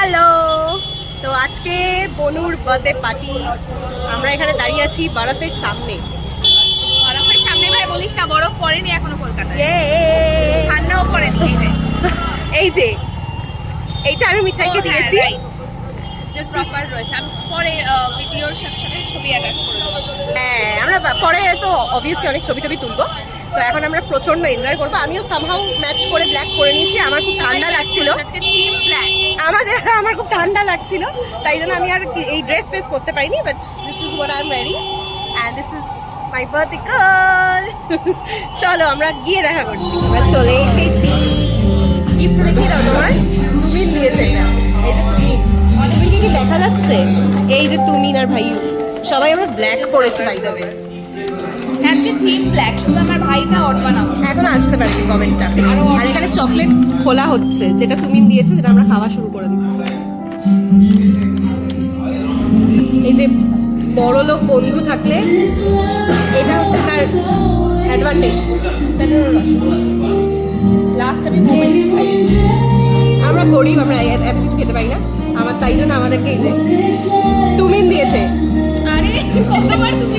Hello, তো আজকে বনুর birthday party. আমরা এখানে দাঁড়িয়ে আছি বরফের সামনে। বরফের সামনে ভাই বলিস না, বরফ পড়েনি এখনো কলকাতায়, ঠান্ডাও পড়েনি। এই যে এইটা আমি মিঠাইকে দিয়েছি। প্রপার রয়েছে, আমি পরে ভিডিওর সাথে সাথে ছবি অ্যাটাচ করে দেবো। হ্যাঁ, আমরা পরে তো অবভিয়াসলি অনেক ছবি টবি তুলবো। তো এখন আমরা প্রচন্ড এনজয় করবো। আমিও সামহাউ ম্যাচ করে ব্ল্যাক করে নিয়েছি। আমার খুব ঠান্ডা লাগছিল, আজকে থিম ব্ল্যাক। আমার খুব ঠান্ডা লাগছিল, তাই জন্য আমি আর এই ড্রেস ফেস করতে পারিনি। But this is what I am wearing and this is my birthday girl. চলো আমরা গিয়ে দেখা করছি। আমরা চলে এসেছি। গিফট দেখিয়ে দাও তোমার। তুমিন দিয়েছে এটা। এই যে তুমিন, অনেকে কি দেখা যাচ্ছে? এই যে তুমিন আর ভাইউ সবাই আমরা ব্ল্যাক পরেছি বাই দ্য ওয়ে। আজকে থিম ব্ল্যাক, শুধু আমার ভাইটা অড বানাবো। এখন আসতে পারিনি কমেন্টটা। আর এখানে চকলেট খোলা হচ্ছে, যেটা তুমিন দিয়েছে, যেটা আমরা খাওয়া শুরু করে দিচ্ছি। এই যে বড় লোক বন্ধু থাকলে এটা হচ্ছে তার অ্যাডভান্টেজ। লাস্ট আমি মোমেন্টস খাই। আমরা গরিব, আমরা এত কিছু খেতে পারি না। তাই জন্য আমাদেরকে এই যে তুমিন দিয়েছে। আরে কতবার তুমি